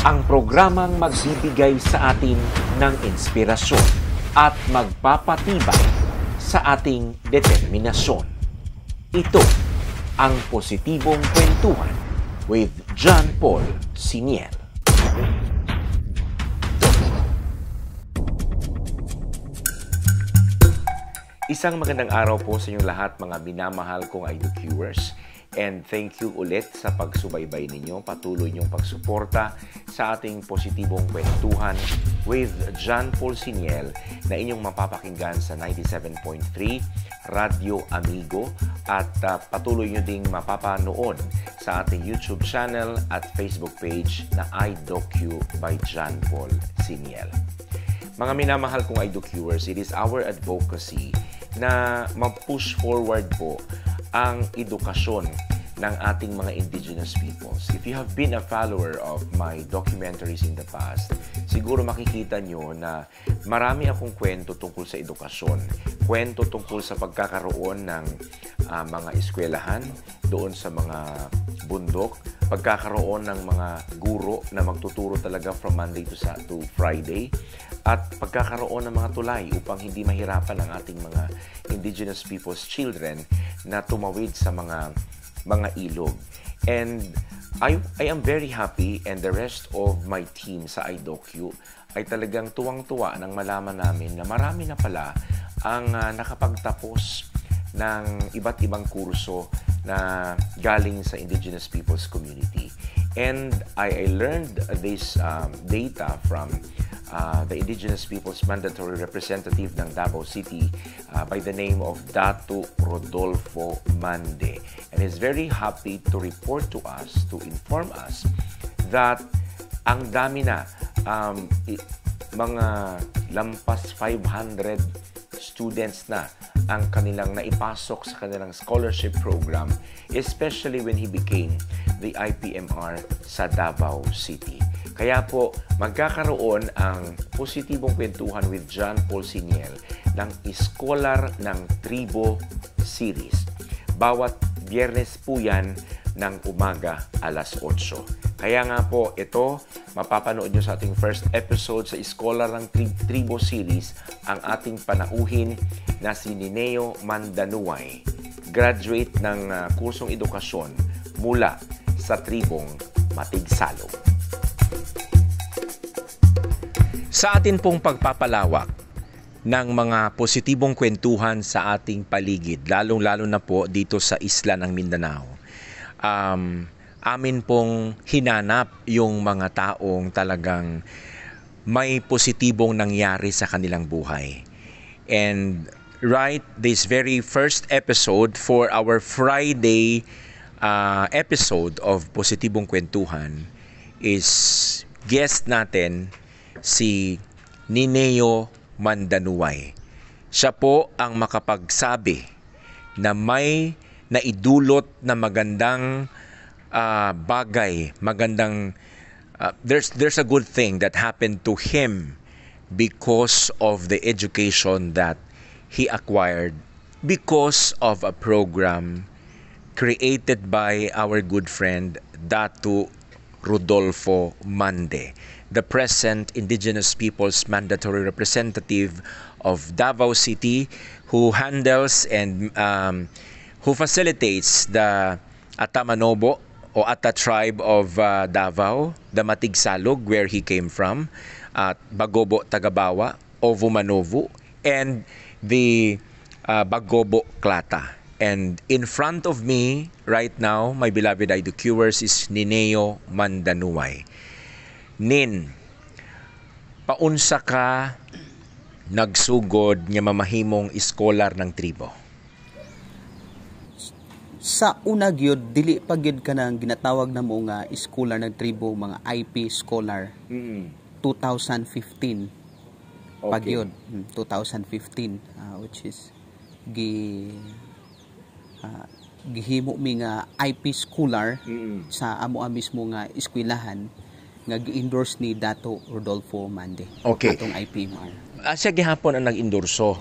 Ang programang magbibigay sa atin ng inspirasyon at magpapatibay sa ating determinasyon. Ito ang Positibong Kwentuhan with John Paul Siniel. Isang magandang araw po sa inyong lahat, mga minamahal kong IDQers. And thank you ulit sa pagsubaybay ninyo, patuloy niyong pagsuporta sa ating Positibong Kwentuhan with John Paul Siniel na inyong mapapakinggan sa 97.3 Radio Amigo at patuloy niyo ding mapapanood sa ating YouTube channel at Facebook page na iDocu by John Paul Siniel. Mga minamahal kong IDQers, it is our advocacy na ma-push forward po ang edukasyon ng ating mga indigenous peoples. If you have been a follower of my documentaries in the past, siguro makikita nyo na marami akong kwento tungkol sa edukasyon. Kwento tungkol sa pagkakaroon ng mga eskwelahan doon sa mga bundok, pagkakaroon ng mga guro na magtuturo talaga from Monday to Friday, at pagkakaroon ng mga tulay upang hindi mahirapan ang ating mga indigenous people's children na tumawid sa mga ilog. And I am very happy, and the rest of my team sa iDocu ay talagang tuwang-tuwa nang malaman namin na marami na pala ang nakapagtapos ng iba't ibang kurso na galing sa indigenous people's community. And I learned this data from the Indigenous Peoples Mandatory Representative ng Davao City by the name of Dato Rodolfo Mande. And he's very happy to report to us, to inform us, that ang dami na, mga lampas 500 students na ang kanilang naipasok sa kanilang scholarship program, especially when he became the IPMR sa Davao City. Kaya po, magkakaroon ang Positibong Kwentuhan with John Paul Siniel ng Scholar ng Tribo Series. Bawat Biyernes po yan ng umaga alas 8. Kaya nga po, ito, mapapanood nyo sa ating first episode sa Scholar ng Tribo Series ang ating panauhin na si Nineo Mandanuay, graduate ng kursong edukasyon mula sa tribong Matigsalog. Sa atin pong pagpapalawak ng mga positibong kwentuhan sa ating paligid, lalong-lalo na po dito sa isla ng Mindanao, amin pong hinanap yung mga taong talagang may positibong nangyari sa kanilang buhay. And right, this very first episode for our Friday episode of Positibong Kwentuhan is guest natin si Nineo Mandanuay. Siya po ang makapagsabi na may naidulot na magandang bagay, there's a good thing that happened to him because of the education that he acquired because of a program created by our good friend Dato Rodolfo Mande, the present Indigenous Peoples Mandatory Representative of Davao City, who handles and who facilitates the Atamanobo o Ata tribe of Davao, the Matigsalog, where he came from, at Bagobo Tagabawa, Ovo Manovu, and the Bagobo Klata. And in front of me right now, my beloved IDQers, is Nineo Mandanuay. Nin, paunsa ka nagsugod nga mamahimong iskolar ng tribo? Sa una gyud, dili pa gyud ka nang ginatawag na mo nga iskolar ng tribo, mga IP scholar. 2015. Okay. Pag yun, 2015, which is gihimo mi nga IP scholar sa amo mismo nga eskwelahan nga gi-endorse ni Dato Rodolfo Mande. Okay. Atong IPMR. Siya gihapon ang nag-endorso.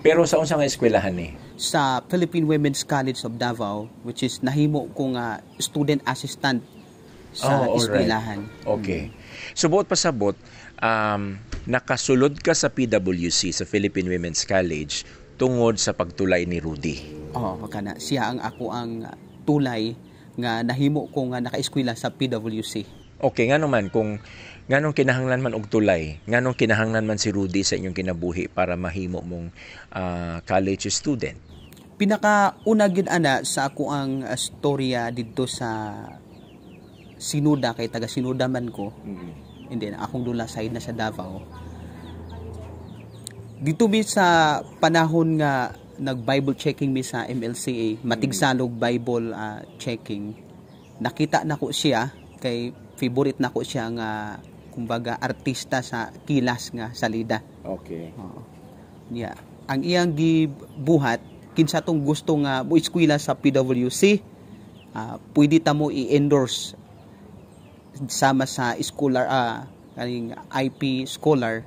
Pero sa unsang eskwelahan ni? Sa Philippine Women's College of Davao, which is nahimo ko nga student assistant sa alright. eskwelahan. Okay. So, buot pasabot, nakasulod ka sa PWC, sa Philippine Women's College, tungod sa pagtulay ni Rudy. Kana siya ang ako ang tulay nga nahimo ko nga naka-eskwela sa PWC. Okay, nga naman, kung nganong kinahanglan man og tulay, nganong kinahanglan man si Rudy sa inyong kinabuhi para mahimo mong college student? Pinakauna gyud ana sa ako ang storya dito sa Sinuda, kay taga Sinuda man ko. And then akong dula side na sa Davao. Dito mi sa panahon nga nag-Bible checking mi sa MLCA, matigsalog Bible checking. Nakita nako siya, kay favorite nako siya nga kumbaga artista sa kilas nga salida. Okay. Yeah. Ang iyang gibuhat kinsa tong gusto nga mo eskwela sa PWC, pwede ta mo i-endorse sama sa scholar kaning IP scholar,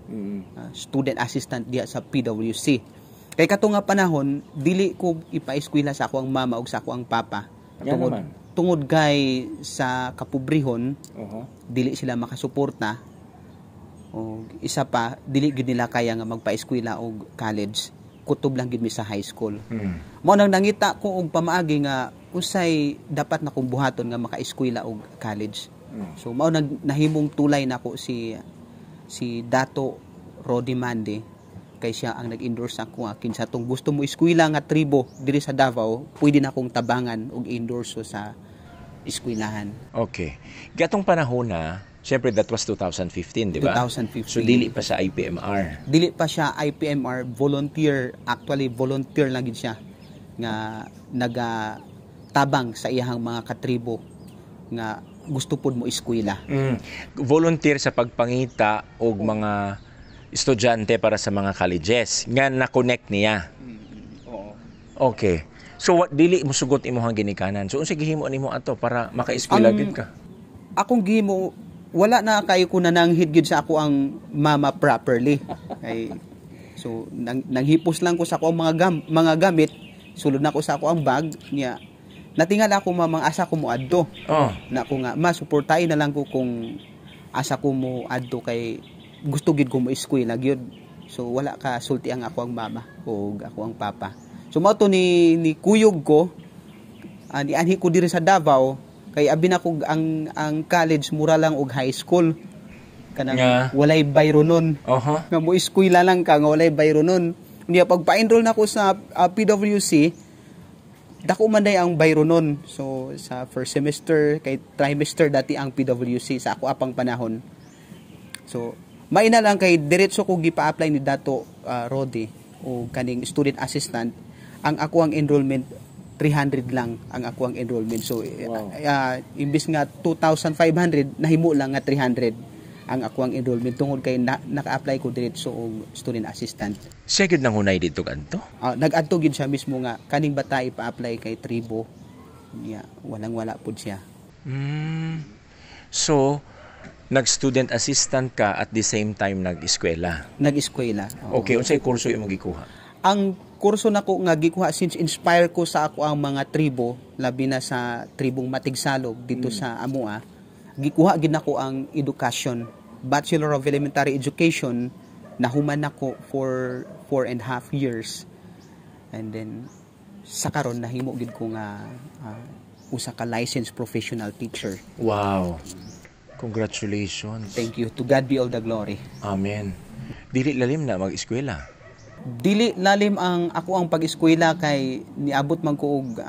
student assistant diya sa PWC. Kay kato nga panahon dili ko ipa-eskwela sa ako ang mama ug sa ako ang papa. Tungod kay sa kapobrehon, dili sila makasuporta. O isa pa, dili gid nila kaya nga magpa-eskwela og college. Kutob lang gid mi sa high school. Mao nang nangita ko og pamaagi nga unsay dapat na kong buhaton nga maka-eskwela og college. So mao nahimong tulay nako si Dato Rody Mande, kay siya ang nag-endorse ako kinsa tong gusto mo eskwela nga tribo diri sa Davao, pwede na akong tabangan og endorse sa eskwelahan. Okay. Gatong panahon na, syempre that was 2015, di ba? 2015. So dili pa sa IPMR. Dili pa siya IPMR, volunteer lang gid siya nga nagatabang sa iyang mga katribo nga gusto pod mo eskwela. Volunteer sa pagpangita og mga estudyante para sa mga colleges nga na-connect niya. Okay. So dili mo sugot imong ginikanan. So unsa gihimo nimo ato para maka-eskwela gid ka? Akong gihimo wala na kayo ko nananghid gid sa ako ang mama properly. So nanghipos lang ko sa ako ang mga gamit, sulod na ko sa ako ang bag niya. Natingal ako mamang asa ko mo adto. Na ko nga masuportahin na lang ko kung asa ko mo adto kay gusto gid ko mo eskwela gyud. So wala ka sulti ang ako ang mama o ako ang papa. So mao to ni kuyog ko anhi ko diri sa Davao kay abi na ko ang college mura lang og high school. Kanang walay bayro nun. Nga mo eskwela lang ka nga walay bayro nun. Niya pagpa-enroll na ko sa PWC, dako man day ang bayro nun. So sa first semester kay trimester dati ang PWC sa ako apang panahon. So maina lang kay diretso ko gipa-apply ni Dato Rody o kaning student assistant. Ang ako ang enrollment 300 lang ang ako ang enrollment. So imbis nga 2,500 nahimo lang nga 300 ang ako ang enrollment tungod kay naka-apply ko diretso og student assistant. Siya gid nang hunay dito kanto? Nag-adto gid siya mismo nga kaning bata ipa-apply kay tribo. Walang-wala pud siya. So nag-student assistant ka at the same time nag-eskwela? Nag-eskwela. Okay, unsay kurso imong gikuha? Ang kurso nako nga gikuha since inspire ko sa ako ang mga tribo, labi na sa tribong Matigsalog dito sa Amua. Gikuha gid nako ang education, Bachelor of Elementary Education, nahuman nako for 4.5 years. And then sa karon nahimo gid ko nga usa ka licensed professional teacher. Wow. Congratulations. Thank you. To God be all the glory. Amen. Dili lalim na mag-eskwela. Dili lalim ang ako ang pag-eskwela kay niabot man ko og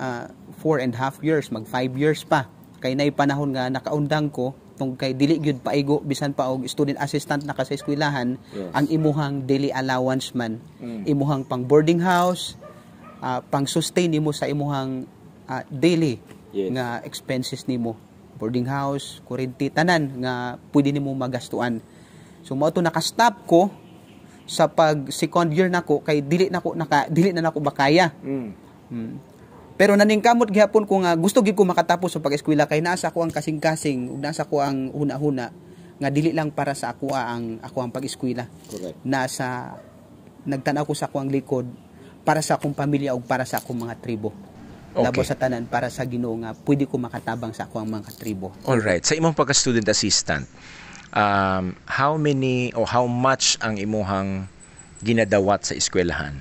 4.5 years, mag 5 years pa. Kay nay panahon nga nakaundang ko tong kay dili gyud paigo bisan pa og student assistant na ka sa eskwelahan. Ang imuhang daily allowance man, imuhang pang boarding house, pang sustain nimo sa imuhang daily nga expenses nimo, boarding house, kuryente, tanan nga pwede nimo magastuan. So mao to naka-stop ko sa pag second year nako kay dili na nako bakaya. Pero naningkamot gihapon ko nga gusto gid ko makatapos sa pag-eskwela kay nasa ko ang kasing-kasing ug nasa ko ang huna-huna nga dili lang para sa ako ang pag-eskwela. Correct. Nagtanaw ko sa ako ang likod para sa akong pamilya ug para sa akong mga tribo. Labaw sa tanan para sa Ginoo nga pwede ko makatabang sa akong mga tribo. All right. Sa imong pagka-student assistant, how many o how much ang imuhang ginadawat sa eskwelahan?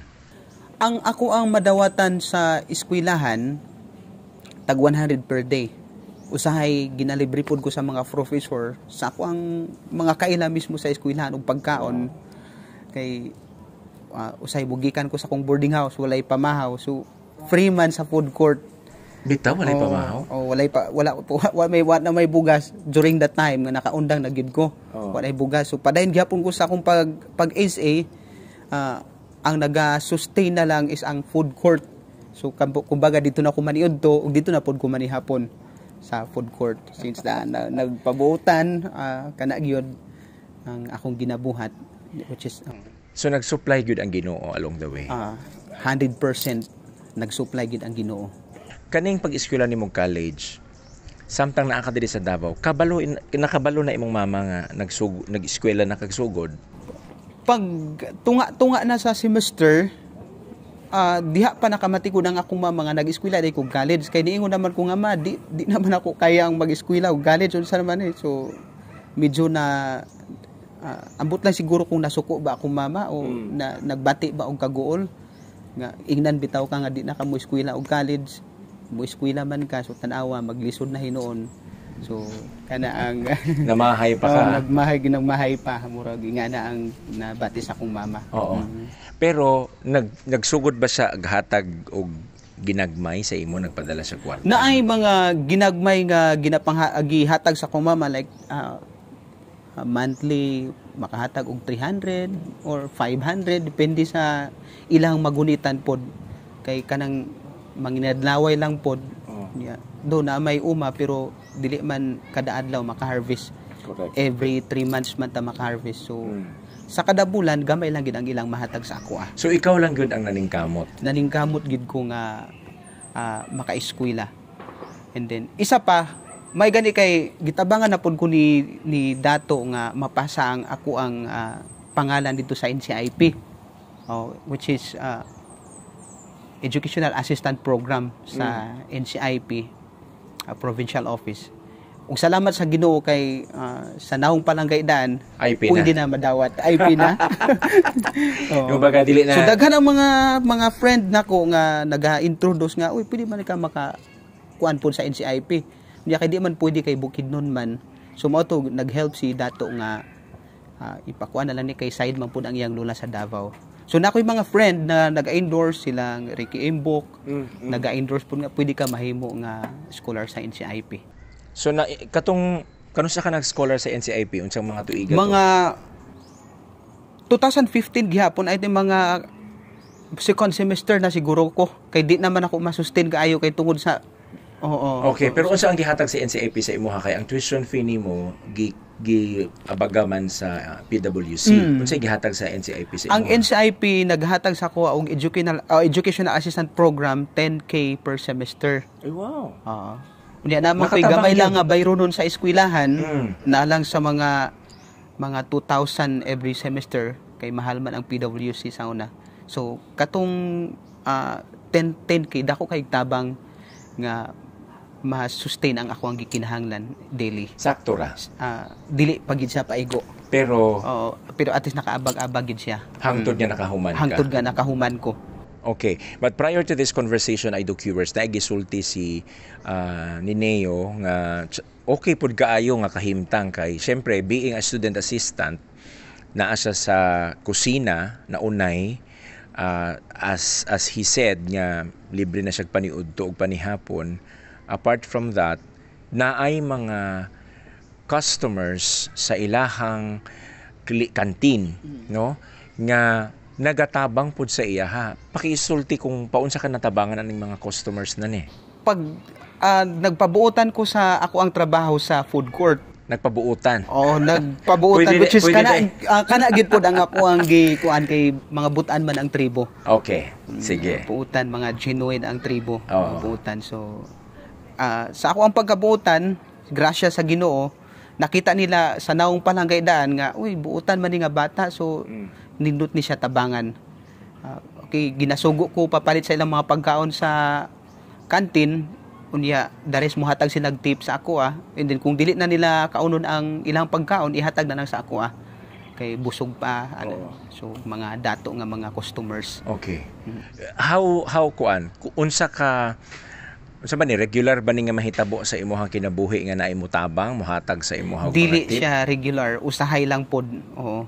Ang ako ang madawatan sa eskwelahan tag 100 per day. Usahay ginalibre pod ko sa mga professor sa ako ang mga kaila mismo sa eskwelahan ug pagkaon kay usahay bugikan ko sa kong boarding house, walay pamahaw. So free man sa food court. Bitaw, walay pamahaw? Wala may bugas during that time nga nakaundang na gid ko. Walay bugas. So padayon gyapon ko sa akong pag SA, ang naga-sustain na lang is ang food court. So kumbaga dito na ko maniud to ug dito na pod ko manihapon sa food court since nagpabuotan kana gyud ang akong ginabuhat, which is so nag-supply gyud ang Ginoo along the way. 100% nag-supply gid ang Ginoo. Kaning pag-eskwela nimong college, samtang naa ka diri sa Davao, nakabalo na imong mama nga nag-eskwela na kagsugod. Pag tunga na sa semester, diha pa nakamatikod ang akong mama nga nag-eskwela day kog college kay niingon naman ko nga ma di naman ako kayang mag-eskwela og college unsa naman so medyo na ambot lang siguro kung nasuko ba akong mama o nagbati ba og kaguol nga ingnan bitaw ka nga di na ka mo eskwela og college mo eskwela man ka so tan-awa maglisod na hinuon so kana ang namahay pa ka nagmahay pa murag nga na ang nabati sa akong mama. Oo. Pero nagsugod ba siya aghatag og ginagmay sa imo nagpadala sa kwarta? Naay mga ginagmay nga gihatag sa akong mama like monthly makahatag og 300 or 500 depende sa ilang magunitan pod kay kanang manginadlaway lang pod do na may uma pero dili man kada adlaw maka-harvest. Correct. Every 3 months man ta maka-harvest so sa kada bulan gamay lang gid ang ilang mahatag sa ako So ikaw lang gud ang naningkamot gid ko nga maka-eskwela. And then isa pa may gani kay gitabangan na pod ko ni Dato nga mapasa ang ako ang pangalan dito sa NCIP which is Educational Assistant Program sa NCIP Provincial Office. Ug salamat sa Ginoo kay sa naong palanggaydan pwede na madawat IP na. Yung baga dili na. So daghan ang mga friend nako nga naga-introduce nga uy pwede man ka makakuan pod sa NCIP. Niya kay di man pwede kay Bukidnon man. So mao to nag-help si Dato nga ipakuan na lang ni kay side man pud ang iyang lula sa Davao. So na ako'y mga friend na nag-endorse silang Ricky Imbok, nag-endorse pud nga pwede ka mahimo nga scholar sa NCIP. So na kanu sa ka nag-scholar sa NCIP unsang mga tuiga mga 2015 gihapon ay mga second semester na siguro ko kay di naman ako masustain kaayo kay tungod sa Okay, pero unsa ang gihatag sa NCIP sa imuha kay ang tuition fee nimo abagaman sa PWC. Unsa gihatag sa NCIP sa imuha? Ang NCIP naghatag sa ko og educational assistant program 10K per semester. Ay wow. Unya naman kay gamay lang nga bayro nun sa eskwelahan na lang sa mga 2,000 every semester kay mahal man ang PWC sa una. So katong 10K dako kay tabang nga ma-sustain ang ako ang gikinahanglan daily. Sakto ra. Dili pagid siya paigo. Pero at least nakaabag-abag gid siya. Hangtod nga nakahuman ka. Hangtod nga nakahuman ko. Okay. But prior to this conversation, I do curious, nagisulti si ni Neo nga okay pud kaayo nga kahimtang kay syempre being a student assistant naa siya sa kusina na unay as he said nga libre na siya paniudto og panihapon. Apart from that, naay mga customers sa ilahang kantin, no? Nga nagatabang pud sa iya ha. Pakisulti kung paunsa ka natabangan aning mga customers na ni. Pag nagpabuotan ko sa ako ang trabaho sa food court. Nagpabuotan. Nagpabuotan which is kana gid pud ang ako ang kuan kay mga butan man ang tribo. Okay. Sige. Buutan mga genuine ang tribo. Buutan so sa ako ang pagkabuutan, grasya sa Ginoo, nakita nila sa naong palanggaydan nga, uy, buutan man ni nga bata, so nindot ni siya tabangan. Okay, ginasugo ko papalit sa ilang mga pagkaon sa kantin, unya dares mo hatag silang tip sa ako and then kung dili na nila kaunon ang ilang pagkaon, ihatag na lang sa ako kay busog pa so mga dato nga mga customers. Okay. How kuan unsa ba ni regular ba ni nga mahitabo sa imong kinabuhi nga naay mo tabang mohatag sa imong dili siya regular, usahay lang pod. Oo,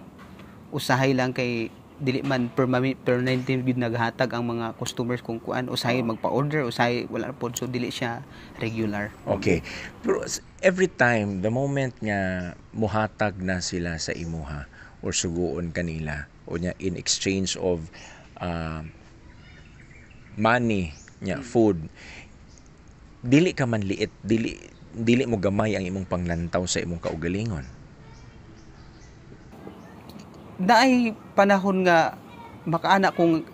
usahay lang kay dili man permanently gid naghatag ang mga customers kung kuan usahay magpa-order, usahay wala pod, so dili siya regular. Okay. Pero every time the moment nga mohatag na sila sa imuha or suguon kanila o nya in exchange of money nya food, dili ka man liit, dili mo gamay ang imong panglantaw sa imong kaugalingon. Naay panahon nga makaanak kung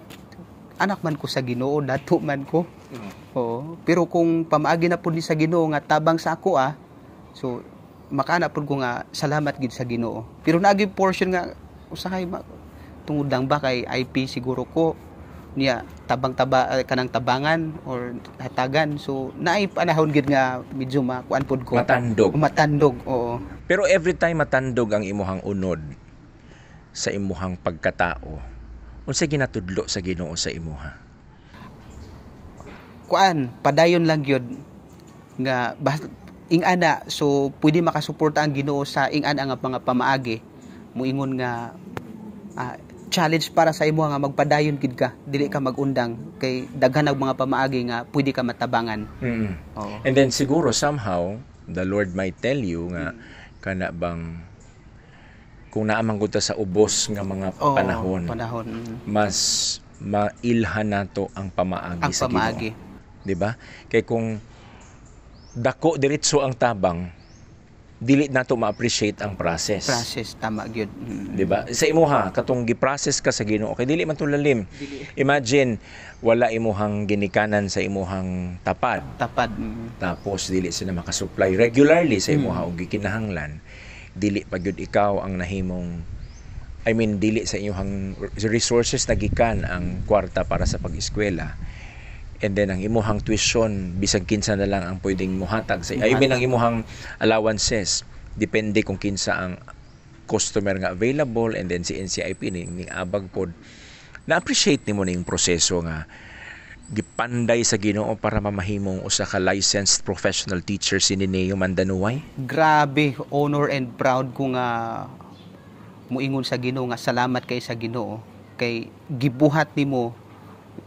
anak man ko sa Ginoo, dato man ko. Oo, pero kung pamaagi na pud ni sa Ginoo nga tabang sa ako so makaanak pud ko nga salamat gid sa Ginoo. Pero naagi portion nga usahay tungod lang ba kay IP siguro ko niya kanang tabangan or hatagan, so naay panahon gid nga medyo makuan pud ko matandog. Oo, pero every time matandog ang imuhang unod sa imuhang pagkatao, unsa ginatudlo sa Ginoo sa imuha? Kuan padayon lang gyud nga ing-ana, so pwede makasuporta ang Ginoo sa ing-ana nga mga pamaagi, muingon nga challenge para sa imo nga magpadayon gid ka, dili ka magundang kay daghan ang mga pamaagi nga pwede ka matabangan. Oo. And then siguro somehow the Lord might tell you nga kana bang kung naamang gud sa ubos nga mga panahon, mas mailhan nato ang pamaagi sa Ginoo. Di ba? Kay kung dako diretso ang tabang, dili nato ma-appreciate ang process. Tama gyud. Di ba? Sa imuha katong gi-process ka sa Ginoo, kay dili man to lalim. Imagine wala imuhang ginikanan sa imuhang tapad. Tapos dili sila makasupply regularly sa imuha og gikinahanglan. Dili pa gyud ikaw ang nahimong dili sa inyong resources nagikan ang kwarta para sa pag-eskwela, and then ang imuhang tuition bisag kinsa na lang ang pwedeng muhatag sa ang imuhang allowances depende kung kinsa ang customer nga available, and then si NCIP ning abag pod na-appreciate nimo ning proseso nga gipanday sa Ginoo para mamahimong usa ka licensed professional teacher si Nineo Mandanuay. Grabe, honor and proud ko nga muingon sa Ginoo nga salamat kay sa Ginoo kay gibuhat nimo,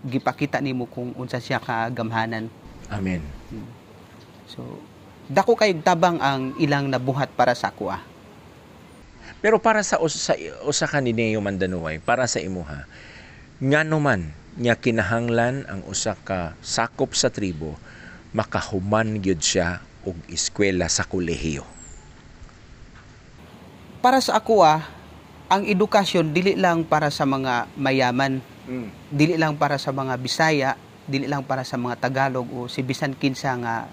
gipakita nimo kung unsa siya kagamhanan. Amen. So dako kay tabang ang ilang nabuhat para sa ako. Pero para sa usa ka Nineo Mandanuay, para sa imuha, ngano man nya kinahanglan ang usa ka sakop sa tribo makahuman gyud siya og eskwela sa kolehiyo? Para sa ako ang edukasyon dili lang para sa mga mayaman, dili lang para sa mga Bisaya, dili lang para sa mga Tagalog o si bisan kinsa nga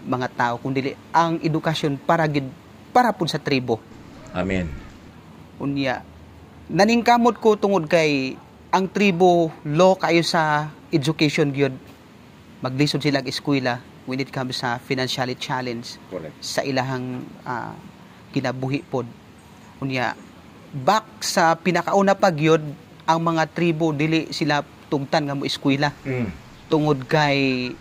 mga tao, kundi ang edukasyon para pud sa tribo. Amen. Unya naningkamot ko tungod kay ang tribo law kayo sa education gyud, maglisod sila og eskwela when it comes sa financially challenge. Correct. Sa ilahang kinabuhi pod. Unya back sa pinakauna pa gyud, ang mga tribo dili sila tungtan nga mo eskwela. Tungod kay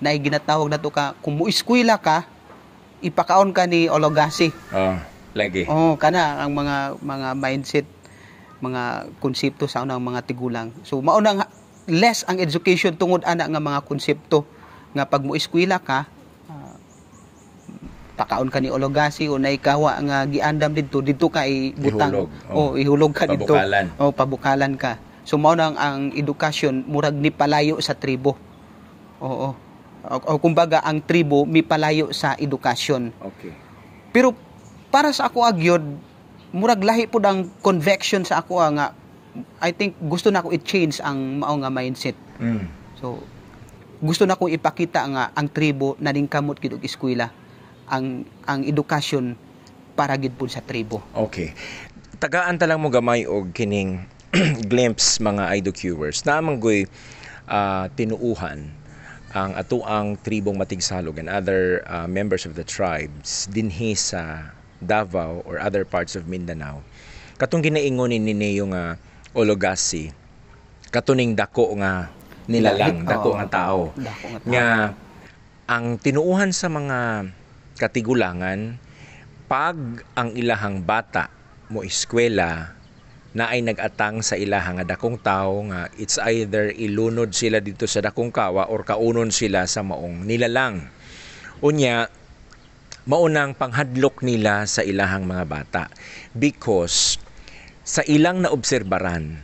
naay ginatawag nato ka kung mo eskwela ka, ipakaon ka ni Ologasi. Lagi. Kana ang mga mindset, mga konsepto sa unang mga tigulang. So maunang less ang education tungod ana nga mga konsepto nga pag mo eskwela ka, pakaon ka ni Ologasi o naikawa nga giandam didto ka ibutang ihulog ka didto. Pabukalan ka. So maunang ang edukasyon murag ni palayo sa tribo. O kumbaga ang tribo mi palayo sa edukasyon. Okay. Pero para sa ako agyod, murag lahi po ang convection sa ako nga I think gusto na ko i-change ang mao nga mindset. So gusto na ko ipakita nga ang tribo naningkamot gid og eskwela, ang edukasyon para gid pud sa tribo. Okay. Tagaan ta lang mo gamay og kining glimpse mga IDOQers na manggoy tinuuhan ang atuang tribong Matigsalog and other members of the tribes dinhi sa Davao or other parts of Mindanao. Katong ginaingon ni Neo nga Ologasi, katuning dako nga nilalang, dako nga tao. Nga ang tinuuhan sa mga katigulangan, pag ang ilahang bata mo eskwela na ay nag-atang sa ilahang nga dakong tao nga it's either ilunod sila dito sa dakong kawa or kaunon sila sa maong nilalang. Unya, maunang panghadlok nila sa ilahang mga bata because sa ilang naobserbaran,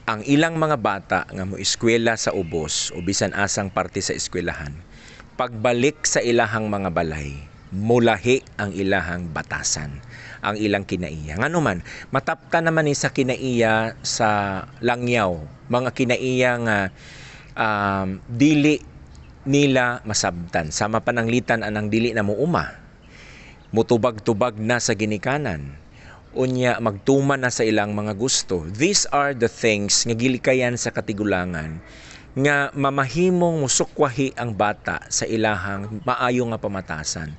ang ilang mga bata nga mo eskwela sa ubos o bisan asang parte sa eskwelahan, pagbalik sa ilahang mga balay, mulahi ang ilahang batasan, ang ilang kinaiya. Ngano man, matapta naman ni sa kinaiya sa langyaw, mga kinaiya nga dili nila masabtan. Sama pananglitan anang dili na muuma. Mutubag-tubag na sa ginikanan. Unya magtuman na sa ilang mga gusto. These are the things nga gilikayan sa katigulangan nga mamahimong musukwahi ang bata sa ilahang maayo nga pamatasan.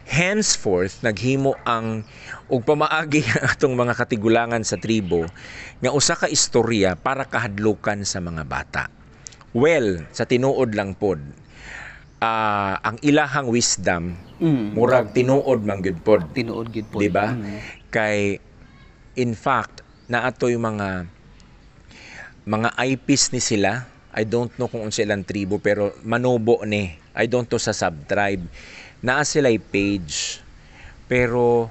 Henceforth, naghimo ang ug pamaagi ang atong mga katigulangan sa tribo nga usa ka istorya para kahadlukan sa mga bata. Well, sa tinuod lang pod, ang ilahang wisdom, murag tinuod man gyud pod. Tinuod gyud pod. Diba? Kay, in fact, naatoy mga IPs ni sila. I don't know kung unsa ilang tribo, pero manubo ni. I don't know sa subtribe. Naa sila'y page. Pero,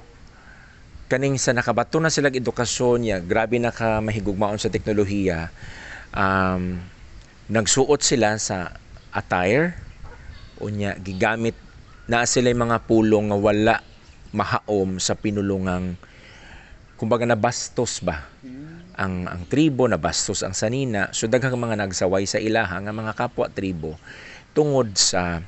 kaning sa nakabato na silang edukasyon niya, grabe na ka mahigugmaon sa teknolohiya, nagsuot sila sa attire, unya gigamit na sila'y mga pulong nga wala mahaom sa pinulungang, kumbaga nabastos ba? Ang tribo, nabastos ang sanina. So daghang mga nagsaway sa ilaha nga mga kapwa tribo tungod sa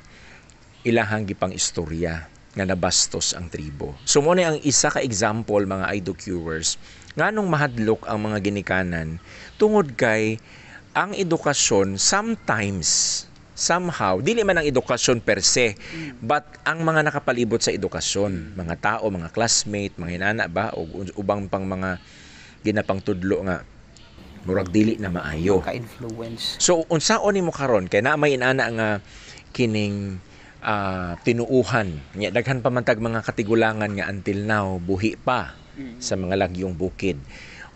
ilahang gipang istorya nga nabastos ang tribo. So mo ang isa ka example mga IDOCuers nganong mahadlok ang mga ginikanan tungod kay ang edukasyon sometimes somehow dili man ang edukasyon per se but ang mga nakapalibot sa edukasyon, mga tao, mga classmate, mga inana ba o ubang pang mga ginapang tudlo nga murag dili na maayo ka-influence. So unsaon nimo karon kay na may inana nga kining tinuuhan nya daghan pa man tag mga katigulangan nga until now buhi pa sa mga lagyong bukid.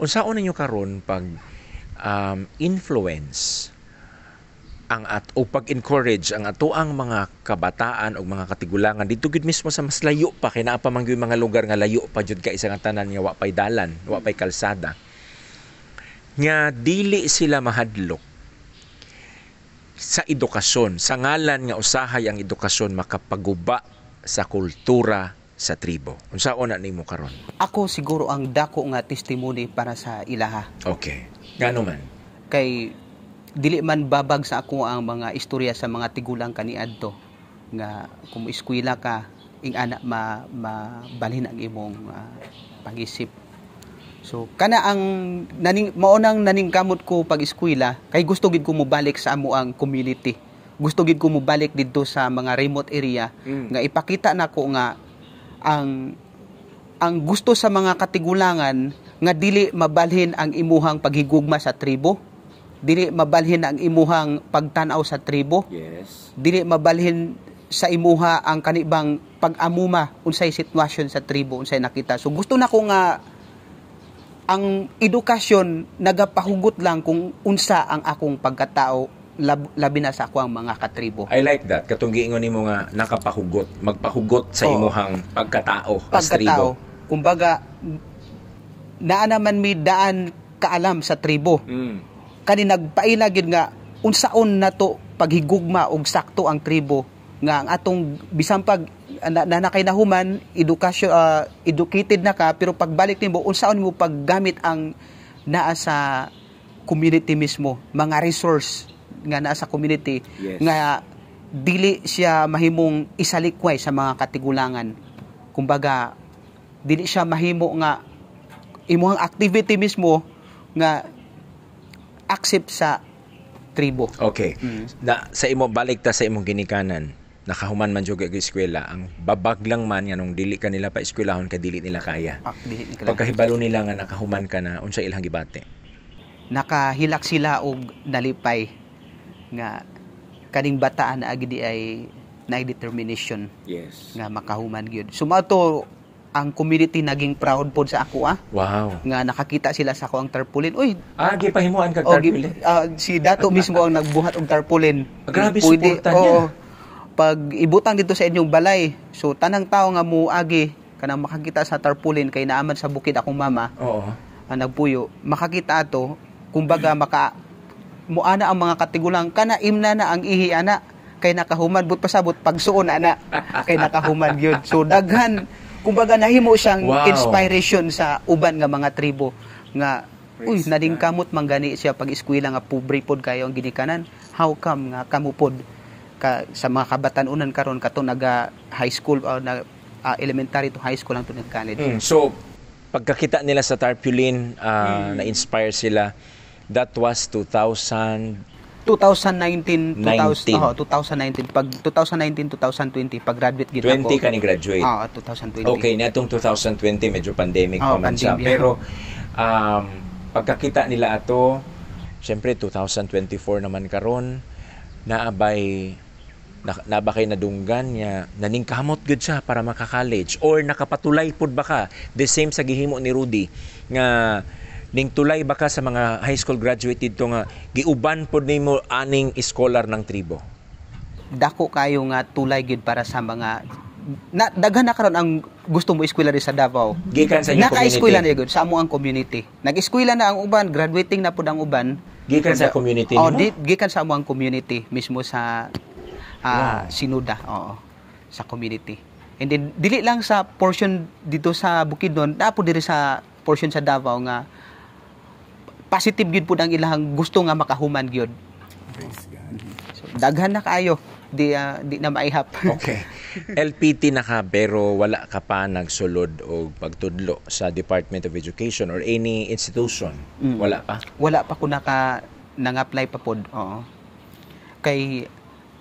Unsaon ninyo karon pag influence ang o pag-encourage ang atoang mga kabataan o mga katigulangan dito gid mismo sa mas layo pa kay naa pa man gyud mga lugar nga layo pa jud ka isang tanan nga wa pay dalan, wa pay kalsada. Nga dili sila mahadlok sa edukasyon, sa ngalan nga usahay ang edukasyon makapaguba sa kultura sa tribo. Unsaon na nimo karon? Ako siguro ang dako nga testimony para sa ilaha. Okay. Ngano man? Kay dili man babag sa ako ang mga istorya sa mga tigulang kaniadto nga kung eskwela ka ing ana mabalhin ang imong pag-isip. So kana ang maunang naningkamot ko pag eskwela kay gusto gid ko mobalik sa amo ang community. Gusto gid ko mobalik didto sa mga remote area nga ipakita nako nga ang gusto sa mga katigulangan nga dili mabalhin ang imuhang paghigugma sa tribo. Dili mabalhin ang imuhang pagtanaw sa tribo. Yes. Dili mabalhin sa imuha ang kanibang pag-amuma unsay sitwasyon sa tribo unsay nakita. So gusto na ko nga ang edukasyon nagapahugot lang kung unsa ang akong pagkatao labi na sa akong mga katribo. I like that. Katong giingon nimo nga nakapahugot, magpahugot sa imuhang pagkatao as tribo. Kumbaga naa naman mi daan kaalam sa tribo. Kani nagpaila gid nga unsaon nato paghigugma og sakto ang tribo nga ang atong bisan pag nanakinahuman edukasyon educated na ka pero pagbalik nimo unsaon mo paggamit ang naa sa community mismo mga resource nga naa sa community nga dili siya mahimong isalikway sa mga katigulangan. Kumbaga dili siya mahimo nga imuhang activity mismo nga accept sa tribo. Okay. Na sa imo balik ta sa imong ginikanan. Nakahuman man jud kag eskwela, ang babag lang man nga nung dili ka nila pa eskwelahon ka dili nila kaya. Dili nila. Pagkahibalo nila nga nakahuman ka na unsa ilang gibate? Nakahilak sila og nalipay nga kaning bataan na agdi ay naay determination Yes. nga makahuman gyud. Sumato ang community naging proud pod sa ako Wow. nga nakakita sila sa ako ang tarpaulin. Uy, Gipahimuan kag o, tarpaulin. si Dato mismo ang nagbuhat og tarpaulin. Grabe Pwede, suporta niya. oo. Pag ibutang dito sa inyong balay, so tanang tao nga muagi kanang makakita sa tarpaulin kay naaman sa bukid akong mama, Oo. ang nagpuyo, makakita ato, kumbaga muana ang mga katigulang kana imna na ang ihi ana kay nakahuman but pasabot pagsuon ana kay nakahuman gyud. So daghan kumbaga nahimo siyang Wow. inspiration sa uban nga mga tribo nga uy Praise nading God. kamot manggani siya pag eskwela nga pobre pod kayo ang ginikanan. How come nga kamo pod sa mga kabatanunan karon kato naga high school elementary to high school lang to nag-college. So pagkakita nila sa tarpaulin, na-inspire sila. That was 2019 pag 2019 pag graduate gid 20 ako. ka ni graduate. 2020. Okay, natong 2020 medyo pandemic pa man siya. pandemya. Pero pagkakita nila ato, syempre 2024 naman karon naabay kay nadunggan niya naning kamot gud siya para maka-college or nakapatulay pud ba ka the same sa gihimo ni Rudy nga ning tulay ba ka sa mga high school graduate dito nga giuban pud nimo aning scholar ng tribo? Dako kayo nga tulay gid para sa mga daghan na karon ang gusto mo eskwela rin sa Davao. Gikan sa inyong Naka-eskwela community. na gud sa amo ang community. Nag-eskwela na ang uban, graduating na pud ang uban. Gikan sa community nimo? Gikan sa amo ang community mismo sa Sinuda, sa community. And then dili lang sa portion dito sa Bukidnon, napo diri sa portion sa Davao nga positive gyud pud ang ilahang gusto nga makahuman gyud. So, daghan na kaayo, di na maihap. Okay. LPT na ka pero wala ka pa nagsulod o pagtudlo sa Department of Education or any institution. Wala pa? Wala pa ko nang-apply pa pod. Oo. Kay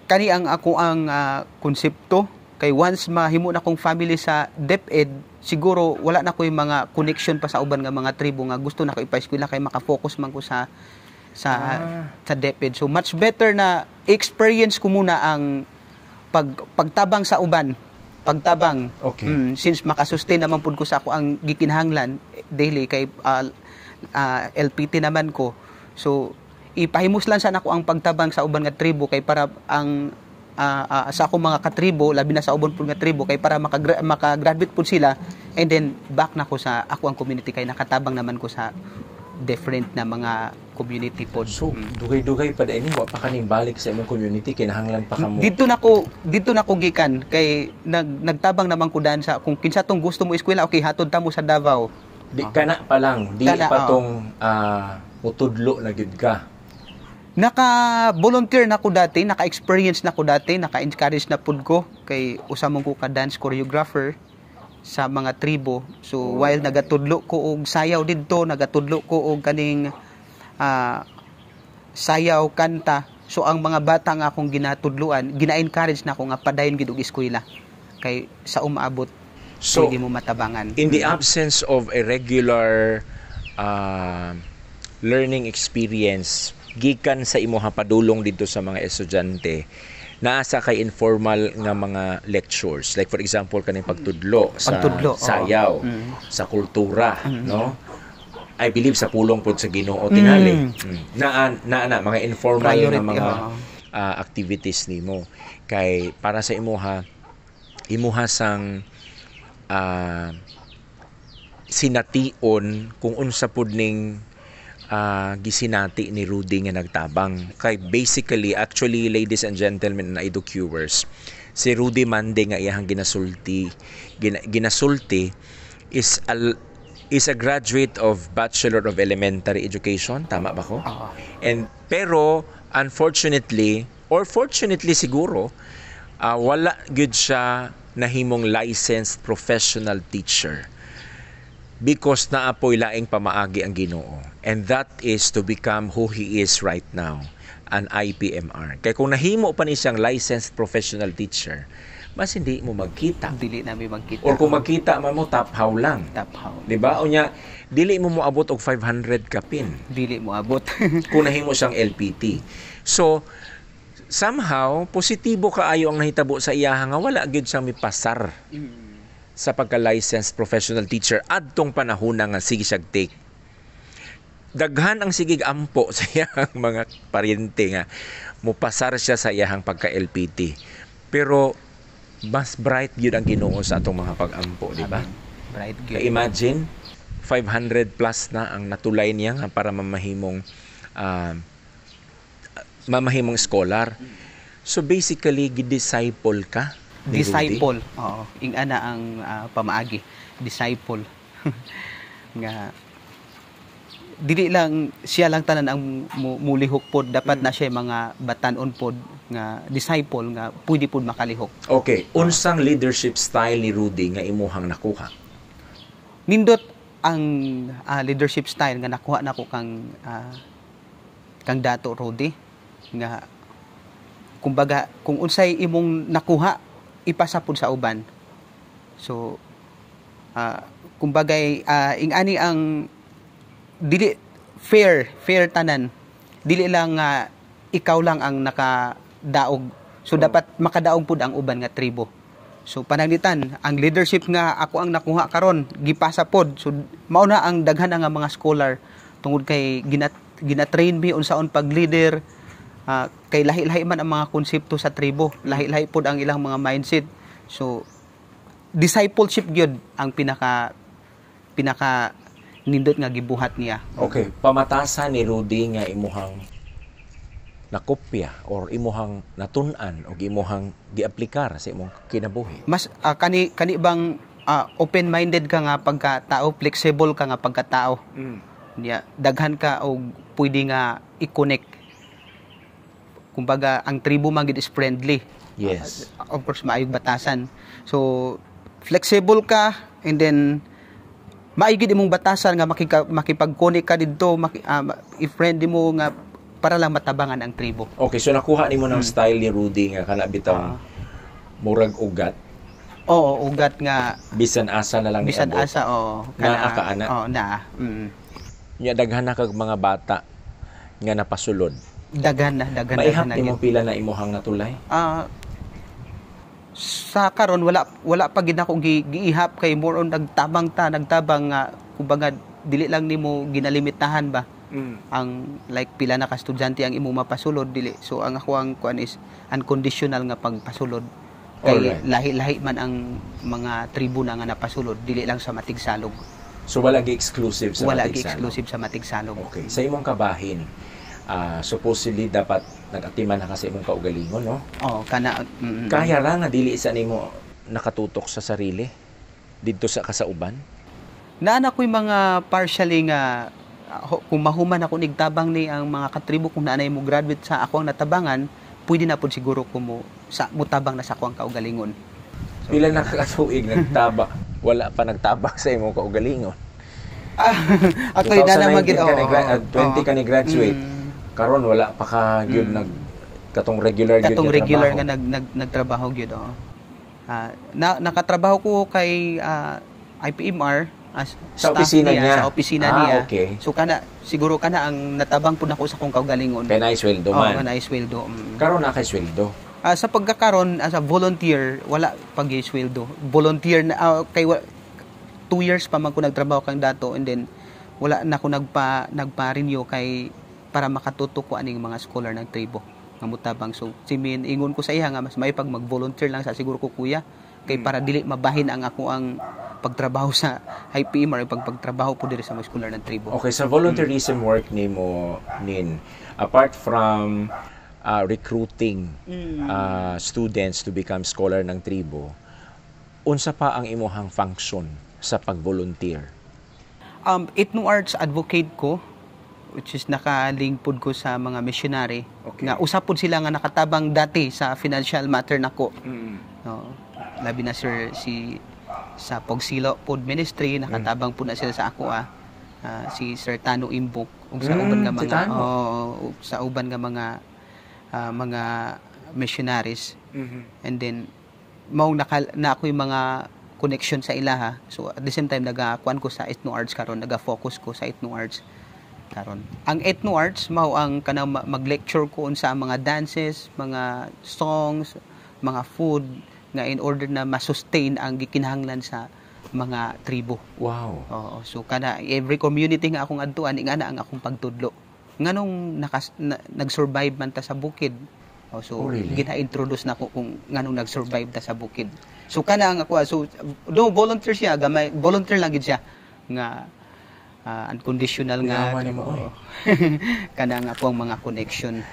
kani ang ako ang konsepto kay once mahimo na kong family sa DepEd, siguro wala na ko yung mga connection pa sa uban nga mga tribo nga gusto na ko ipa-eskwela kay maka-focus man ko sa DepEd. So much better na experience ko muna ang pagtabang sa uban. Pagtabang. Okay. Since makasustain naman pud ko sa ako ang gikinahanglan daily kay LPT naman ko. So ipahimuslan sana ako ang pagtabang sa uban nga tribo kay para ang sa ako mga katribo labi na sa ubon pud nga tribo kay para maka-graduate pud sila and then back na ko sa ako ang community kay nakatabang naman ko sa different na mga community pod. So, dugay-dugay pa din wa pa kaning balik sa imong community kinahanglan pa kamo. Dito na ko gikan kay nagtabang naman ko dan sa kung kinsa tong gusto mo eskwela okay hatod ta mo sa Davao. Di kana pa lang, di Kana, pa tong utudlo na gid ka. Naka-volunteer na ko dati, naka-experience na ko dati, naka-encourage na pud ko kay usamong ko ka dance choreographer sa mga tribo. So while nagatudlo ko og sayaw didto, nagatudlo ko og kaning sayaw kanta. So ang mga bata nga akong ginatudluan, gina-encourage na ko nga padayon gid og eskwela kay sa umaabot pwede mo matabangan. In the absence of a regular learning experience gikan sa imuha padulong dito sa mga estudyante, naasa kay informal nga mga lectures like for example kaning pagtudlo sa sayaw, sa kultura, no? I believe sa pulong pod sa Ginoo tingali. Na mga informal nga mga activities nimo kay para sa imuha sang sination kung unsa pud ning gisinati ni Rudy nga nagtabang. Kay basically, actually, ladies and gentlemen na edu-viewers, si Rudy Mande nga iyang ginasulti is a graduate of Bachelor of Elementary Education. Tama ba ko? Pero, unfortunately, or fortunately siguro, wala good siya nahimong licensed professional teacher. Because naapoy laing pamaagi ang Ginoo. And that is to become who he is right now. an IPMR. Kaya kung nahimo pa ni siyang licensed professional teacher, mas hindi mo magkita. Dili namin magkita. Or kung magkita man mo, taphaw lang. Taphaw. Diba? O niya, dili mo moabot og 500 kapin. Dili mo abot. Kung nahimo siyang LPT. So, somehow, positibo kaayo ang nahitabo sa iyaha nga wala gyud siyang mipasar sa pagka-licensed professional teacher adtong panahon nga sige siyag take. Daghan ang sigig ampo sa iyang mga paryente nga mupasar siya sa iyahang pagka-LPT. Pero mas bright gyud ang Ginoo sa atong mga pag-ampo, di ba? Bright gyud. Imagine 500 plus na ang natulay niya nga para mamahimong scholar. So basically gidisciple ka. ni Rudy? Disciple. Oo. Ingana ang pamaagi. Disciple. Nga dili lang siya lang tanan ang mulihok pod, dapat na siya mga batanon pod nga disciple nga pwede pod makalihok. Okay, unsang leadership style ni Rudy nga imuhang nakuha? Nindot ang leadership style nga nakuha nako kang Dato Rudy nga kumbaga kung unsay imong nakuha ipasa pod sa uban. So kumbaga ingani ang dili fair tanan, dili lang ikaw lang ang nakadaog, so dapat makadaog pud ang uban nga tribo. So pananglitan ang leadership nga ako ang nakuha karon gipasa pod, so mao na ang daghan nga mga scholar tungod kay gina-train mi unsaon pag leader, kay lahi-lahi man ang mga konsepto sa tribo, lahi-lahi pod ang ilang mga mindset. So discipleship gyud ang pinaka nindot nga gibuhat niya. Okay, pamatasan ni Rudy nga imuhang nakopya or imuhang natun-an o imuhang giaplikar sa imong kinabuhi. Mas kani bang open-minded ka nga pagkatao, flexible ka nga pagkatao. Niya daghan ka og pwede nga i-connect. Kumbaga ang tribo man gid is friendly. Yes. Of course maayong batasan. So flexible ka, and then maigid imong batasan nga makipag-connect ka didto, i-friend mo nga para lang matabangan ang tribo. Okay, so nakuha nimo ng style ni Rudy nga kana bitaw murag ugat. Oo, ugat nga Bisan asa na lang bisan niabot. asa Naa ka ana. Oo, naa. Nya daghan na kag mga bata nga napasulod. Daghan Maihap na nimo pila na imuhang natulay? Sa karon wala pa gid ako giihap kay more on nagtabang nga kumbaga dili lang nimo ginalimitahan ba ang like pila na ka estudyante ang imo mapasulod, dili. So ang ako ang kuan is unconditional nga pagpasulod kay lahi-lahi man ang mga tribo na nga napasulod, dili lang sa Matigsalog. So wala gi exclusive sa Wala Matigsalog? gi exclusive sa Matigsalog. Okay, sa imong kabahin, supposedly dapat nag-atiman na kasi imong kaugalingon, no? Oo, kana Kaya ra nga dili isa nimo nakatutok sa sarili didto sa kasauban? Naana ko'y mga partially nga kung mahuman ako nigtabang ni ang mga katribo, kung naanay mo graduate sa ako ang natabangan, pwede na po siguro ko mutabang na sa ako ang kaugalingon. So, pila na katuig nagtaba, wala pa nagtabang sa imong kaugalingon. Ako na naman gid 20 ka ni graduate. Karon wala pa ka gyud katong regular nga nagtrabaho gyud. Nakatrabaho ko kay IPMR as sa staff opisina niya. Sa opisina niya. Okay. So siguro ang natabang pud nako sa kong kaugalingon. Kay naay sweldo man. Oo, naay sweldo. Karon na kay sweldo. Sa pagkakaron as a volunteer, wala pag sweldo. Volunteer na kay 2 years pa man ko nagtrabaho kang Dato, and then wala na ko nagpa-renew kay para makatutok ko aning mga scholar ng tribo nga mutabang. So simin ingon ko sa iya nga mas may pag mag-volunteer lang sa siguro ko kuya kay para dili mabahin ang ako ang pagtrabaho sa IPMR, pagtrabaho po diri sa mga scholar ng tribo. Okay, sa volunteerism work nimo apart from recruiting students to become scholar ng tribo, unsa pa ang imuhang function sa pag-volunteer? Ethno Arts advocate ko, which is naka-link pod ko sa mga missionary. Okay. Nga usap pod sila nga nakatabang dati sa financial matter nako. No, labi na sir sa Pogsilo pod ministry nakatabang po na sila sa ako si Sir Tano Imbok ug sa uban nga mga sa uban nga mga mga missionaries. And then mao na ako yung mga connection sa ilaha. So at the same time nagakuan ko sa ethno arts karon, naga-focus ko sa ethno arts karon. Ang ethno arts mao ang kanang mag-lecture ko sa mga dances, mga songs, mga food nga in order na ma-sustain ang gikinahanglan sa mga tribo. Wow. Oo, so kada every community nga akong adtuan nga na ang akong pagtudlo. Nganong nag-survive man ta sa bukid. So really? gina-introduce na ko kung nganong nag-survive ta sa bukid. So kana ang ako, so do volunteer siya, gamay volunteer lang gid siya nga unconditional nga kana nga po ang mga connection.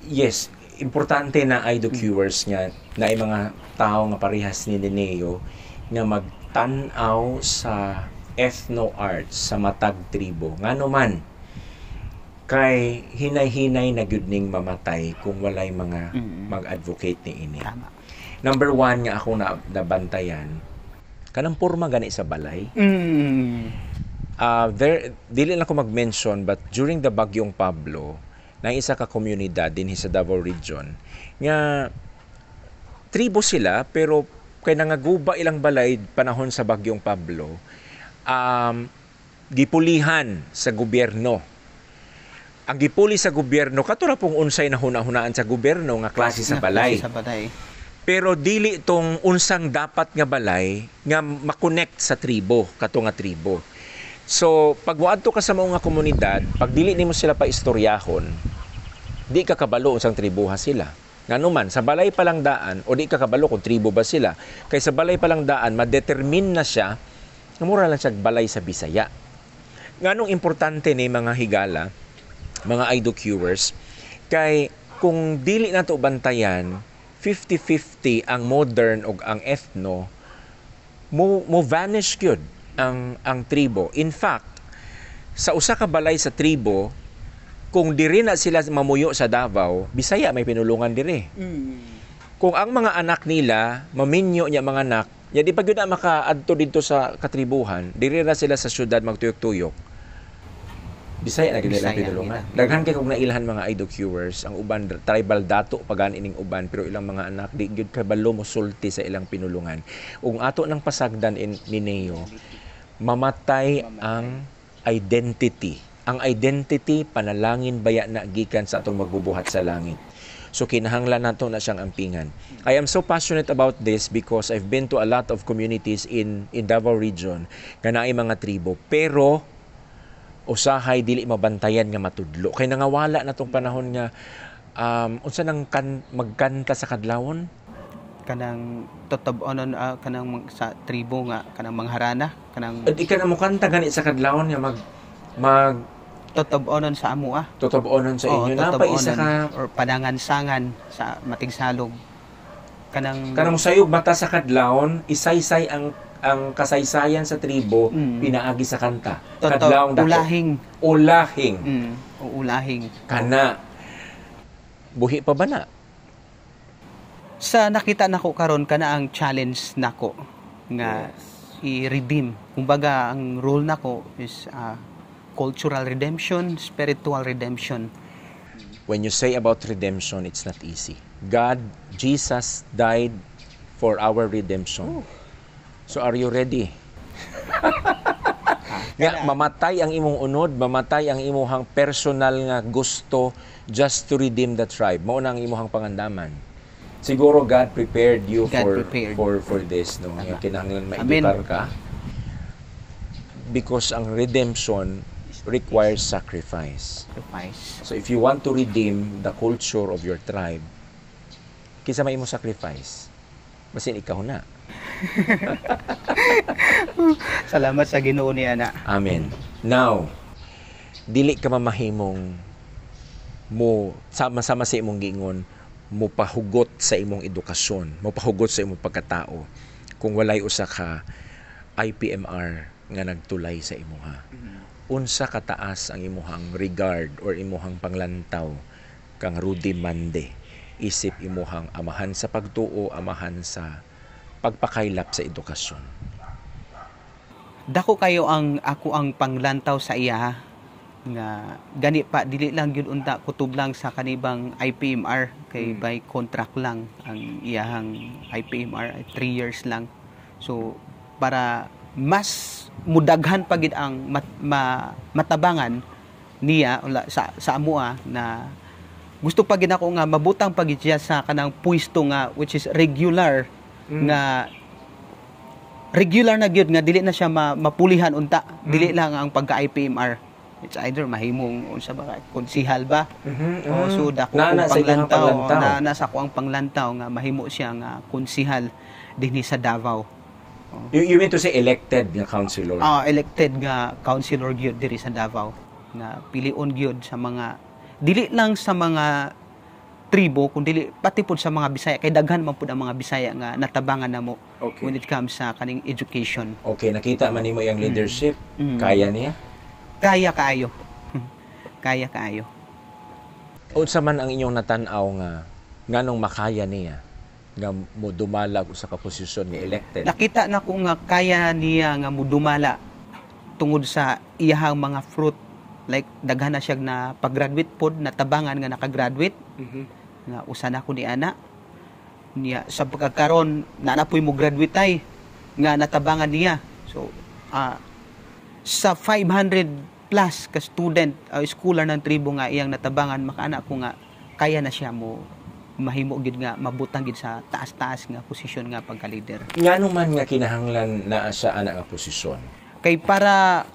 Yes, importante na IDOCuers nga na ay mga tao nga parehas ni Neneo nga magtan-aw sa ethno arts sa matag tribo. Ngano man kay hinay-hinay na gyud ning mamatay kung walay mga mag-advocate ni ini. Tama. Number 1 nga ako nabantayan kanang porma gani sa balay. There dili lang ko mag-mention but during the Bagyong Pablo na isa ka komunidad din sa Davao Region nga tribo sila pero kay nangaguba ilang balay panahon sa Bagyong Pablo, gipulihan sa gobyerno. Ang gipuli sa gobyerno katura pong unsay nahuna-hunaan sa gobyerno nga klase sa balay. Pero dili tong unsang dapat nga balay nga makonect sa tribo, kato nga tribo. So pag waadto ka sa mga komunidad, pag dili nimo sila pa istoryahon, di ka kabalo unsang tribuha sila. Ngano man sa balay pa lang daan o di ka kabalo kung tribo ba sila. Kay sa balay pa lang daan ma-determine na siya nga mura lang siya balay sa Bisaya. Nganong importante ni mga higala, mga IDOCuers, kay kung dili nato bantayan 50-50 ang modern o ang ethno, mo vanish gyud ang tribo. In fact, sa usa ka balay sa tribo, kung diri na sila mamuyo sa Davao, Bisaya may pinulungan diri. Kung ang mga anak nila maminyo niya mga anak, ya di pa gyud na makaadto dito sa katribuhan, diri na sila sa syudad magtuyok-tuyok. Bisaya na gila pinulungan. Daghan kay kog nailhan mga IDOCuers, ang uban tribal dato pagan ining uban pero ilang mga anak di gyud kabalo mo sulti sa ilang pinulungan. Ug ato nang pasagdan ni Neo, mamatay ang identity. Ang identity panalangin baya na gikan sa atong magbubuhat sa langit. So kinahanglan nato na siyang ampingan. I am so passionate about this because I've been to a lot of communities in Davao region nga naay mga tribo pero usahay dili mabantayan nga matudlo. Kay nangawala na tong panahon nga unsa nang magkanta sa kadlawon? Kanang totob-onon kanang sa tribo nga kanang mangharana, kanang di ka na mo kanta gani sa kadlawon nga mag totob-onon sa amo totob-onon sa inyo na pa isa ka or padangan-sangan sa matigsalog. Kanang sayog mata sa kadlawon, isaysay ang kasaysayan sa tribo pinaagi sa kanta. Kadlawon dako. Ulahing. Ulahing. Kana buhi pa ba na? Sa nakita nako karon kana ang challenge nako nga i-redeem. Kumbaga ang role nako is cultural redemption, spiritual redemption. When you say about redemption, it's not easy. Jesus died for our redemption. So are you ready? Nga mamatay ang imong unod, mamatay ang imong personal nga gusto just to redeem the tribe. Mao na ang imong pangandaman. Siguro God prepared you for this, no. Nga kinahanglan maibikar ka. Because ang redemption requires sacrifice. So if you want to redeem the culture of your tribe, kinsa may imong sacrifice? Basin ikaw na. Salamat sa Ginoo niya na. Amen. Now, dili ka mamahimong mo sama-sama sa imong giingon mo pahugot sa imong edukasyon, mo pahugot sa imong pagkatao kung walay usa ka IPMR nga nagtulay sa imuha. Unsa kataas ang imuhang regard or imuhang panglantaw kang Rudy Mande isip imuhang amahan sa pagtuo, amahan sa pagpakaylap sa edukasyon? Dako kayo ang ako ang panglantaw sa iya nga gani pa dili lang gyud unta kutob lang sa kanibang IPMR kay by contract lang ang iyahang IPMR ay 3 years lang. So para mas mudaghan pa gid ang matabangan niya sa amua na gusto pa gid ako nga mabutang pa gid siya sa kanang pwesto nga which is regular nga regular na gyud nga dili na siya mapulihan unta, dili lang ang pagka IPMR. It's either mahimong unsa ba konsihal ba so dako kong panglantaw na nasa ko ang panglantaw nga mahimo siya nga konsihal dinhi sa Davao. You mean to say elected nga councilor? Elected nga councilor gyud diri sa Davao nga pilion gyud sa mga dili lang sa mga tribo kundi pati pud sa mga Bisaya kay daghan man pud ang mga Bisaya nga natabangan namo when it comes sa kaning education. Okay, nakita man nimo yang leadership. Kaya niya? Kaya kaayo. Kaya kaayo. Unsa man ang inyong natanaw nga nganong makaya niya nga modumalag sa kaposisyon ni elected? Nakita na ko nga kaya niya nga modumala tungod sa iyahang mga fruit like daghan na siya na pag-graduate pod natabangan nga naka-graduate. Nga usa na ko ni ana niya sa pagkakaron na napoy mo graduate ay nga natabangan niya. So sa 500 plus ka student schooler ng tribo nga iyang natabangan makaana ko nga kaya na siya mo mahimo gid nga mabutang gid sa taas-taas nga posisyon nga pagka-leader. Ngano man nga kinahanglan naa sa ana nga posisyon? Kay para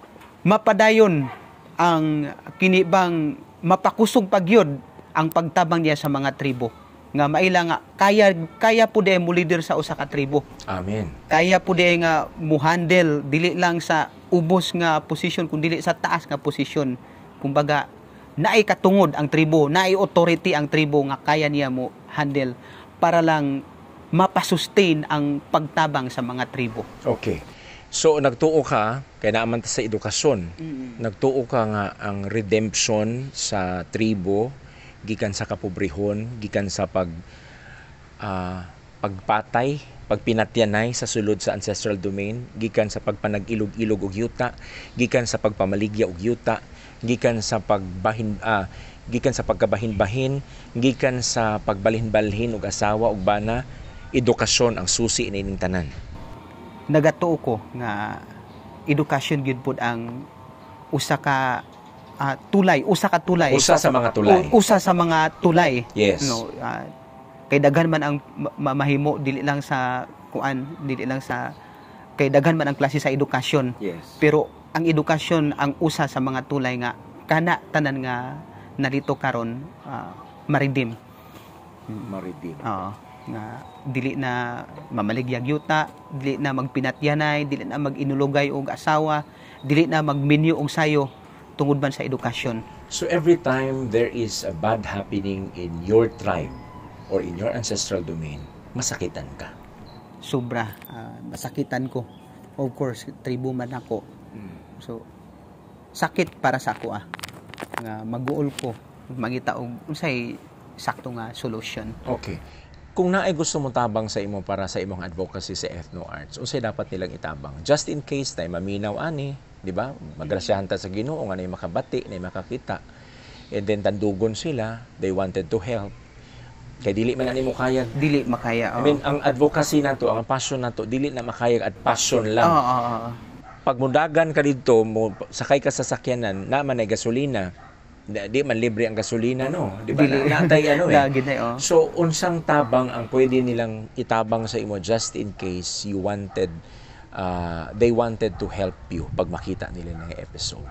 mapadayon ang kinibang mapakusog pagyod ang pagtabang niya sa mga tribo nga maila nga kaya pud mo leader sa usa ka tribo. Amen. Kaya pud nga mo-handle dili lang sa ubos nga posisyon kundi dili sa taas nga posisyon. Kumbaga naay katungod ang tribo, naay authority ang tribo nga kaya niya mo handle para lang mapasustain ang pagtabang sa mga tribo. Okay. So nagtuo ka kay naaman ta sa edukasyon. Nagtuo ka nga ang redemption sa tribo gikan sa kapobrehon, gikan sa pagpatay, pagpinatyanay sa sulod sa ancestral domain, gikan sa pagpanag-ilog-ilog og yuta, gikan sa pagpamaligya og yuta, gikan sa gikan sa pagkabahin-bahin, gikan sa pagbalhin-balhin og asawa og bana. Edukasyon ang susi nining tanan. Nagatuo ko nga edukasyon gyud pud ang usa ka tulay. Usa sa mga tulay. Yes. No, kay daghan man ang mahimo dili lang sa kay daghan man ang klase sa edukasyon. Yes. Pero ang edukasyon ang usa sa mga tulay nga kana tanan nga narito karon maridim. Nga dili na mamaligyag yuta, dili na magpinatyanay, dili na mag-inulogay og asawa, dili na magminyo og sayo tungod man sa edukasyon. So every time there is a bad happening in your tribe or in your ancestral domain, masakitan ka. Sobra, masakitan ko. Of course, tribo man ako. So sakit para sa ako nga mag-uol ko mangita og unsay sakto nga solution. Okay. Kung naay gusto mo tabang sa imo para sa imong advocacy sa ethno-arts, unsay dapat nilang itabang? Just in case tay maminaw ani, di ba? Magrasyahan ta sa Ginoo nga nay makabati, nay makakita. And then tandugon sila, they wanted to help. Kay dili man ani mo kayag. Dili makaya. I mean, ang advocacy nato, ang passion nato, dili na makayag at passion lang. Pag mudagan ka dito, sakay ka sa sakyanan, naman ay gasolina. Di man libre ang gasolina, no? Di ba? Natay So, unsang tabang ang pwede nilang itabang sa imo just in case you wanted, they wanted to help you pag makita nila ng episode?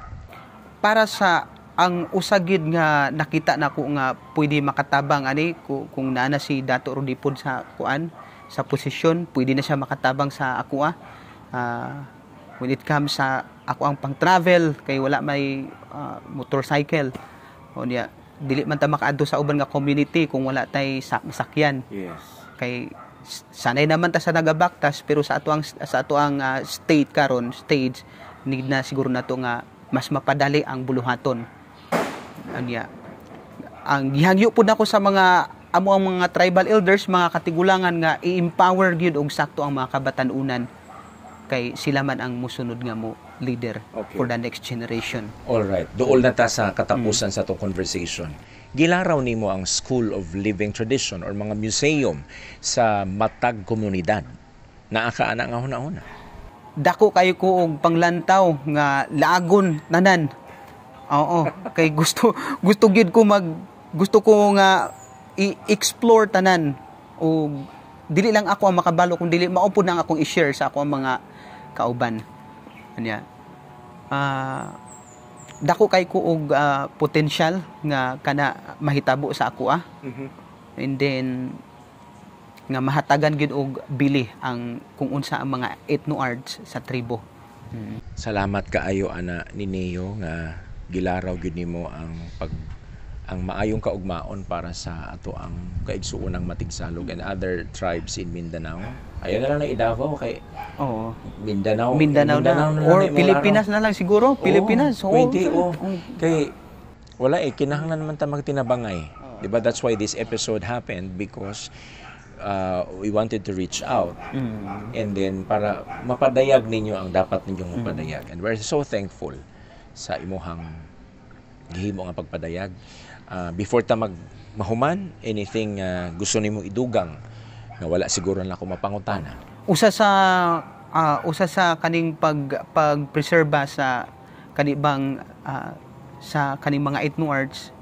Para sa ang usagid nga nakita na ko nga pwede makatabang ani kung naana si Dato Rodipod sa sa posisyon, pwede na siya makatabang sa ako when it comes sa ako ang pang-travel kay wala may motorcycle o niya dili man ta makaadto sa uban nga community kung wala tay sakyan. Yes. Kay sanay naman ta sa nagabaktas pero sa atuang stage need na siguro nato nga mas mapadali ang buluhaton. Anya ang gihangyo pud nako sa mga amo ang mga tribal elders, mga katigulangan nga i-empower gyud og sakto ang mga kabatan-unan kay sila man ang musunod nga mo leader Okay. for the next generation. Alright, dool na ta sa katapusan sa itong conversation. Gilaraw nimo ang School of Living Tradition or mga museum sa matag komunidad. Naaka na nga huna-huna. Dako kayo ko og panglantaw nga laagon tanan. Oo, kay gusto gyud ko gusto ko nga i-explore tanan o dili lang ako ang makabalo kung dili mao pud nang akong i-share sa ako ang mga kauban. Anya. Dako kay ko og potential nga kana mahitabo sa ako And then nga mahatagan gid og bili ang kung unsa ang mga ethno arts sa tribo. Salamat kaayo ana ni Neo nga gilaraw gyud nimo ang maayong kaugmaon para sa ato ang kaigsuonang Matigsalog and other tribes in Mindanao. Ayon na lang na Davao kay Oo. Mindanao na or Pilipinas na lang siguro, Pilipinas. Pwede kay wala kinahanglan naman ta magtinabangay. Diba? That's why this episode happened because we wanted to reach out and then para mapadayag ninyo ang dapat ninyong mapadayag. And we're so thankful sa imuhang gihimo nga pagpadayag. Before ta mahuman, anything gusto nimo idugang nga wala siguro na ako mapangutana. Usa sa kaning pagpreserba sa kanibang sa kaning mga ethno arts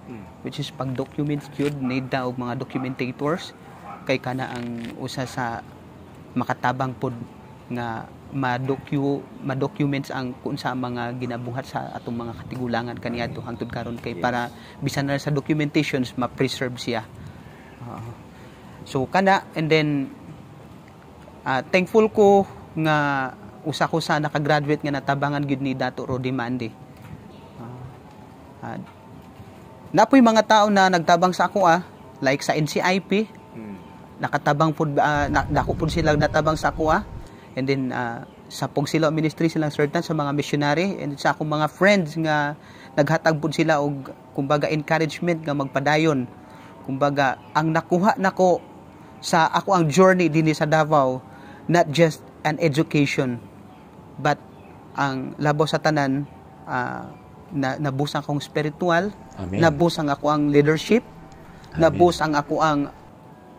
which is pag-document gyud need daw mga documentators kay kana ang usa sa makatabang pod nga ma-documents ang kung sa mga ginabuhat sa atong mga katigulangan kaniadto hangtod karon kay para bisan na sa documentations ma-preserve siya. So kana and then thankful ko nga usa ko sa nakagraduate nga natabangan gid ni Dato Rody Mande. Napoy mga tao na nagtabang sa ako like sa NCIP nakatabang pud dako pud sila natabang sa ako and then sa Pogsilo Ministry silang certain sa mga missionary and sa akong mga friends nga naghatag pud sila og kumbaga encouragement nga magpadayon. Kumbaga ang nakuha nako sa ako ang journey dinhi sa Davao not just an education but ang labaw sa tanan nabusang akong spiritual. Amen. Nabusang ako ang leadership. Amen. Nabusang ako ang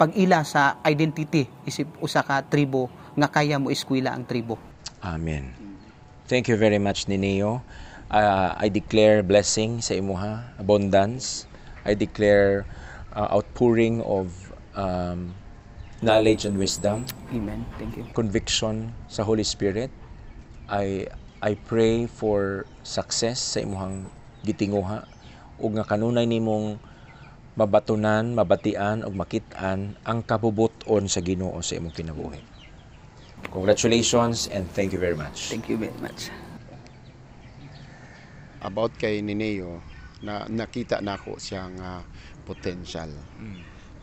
pag-ila sa identity isip usa ka tribo nga kaya mo eskwela ang tribo. Amen. Thank you very much Nineo. I declare blessing sa imuha, abundance. I declare outpouring of knowledge and wisdom. Amen. Thank you. Conviction sa Holy Spirit. I pray for success sa imuhang gitinguha ug nga kanunay nimong mabatunan, mabatian ug makit-an ang kabubuton sa Ginoo sa imong kinabuhi. Congratulations and thank you very much. Thank you very much. About kay Nineo, na nakita nako siyang potential.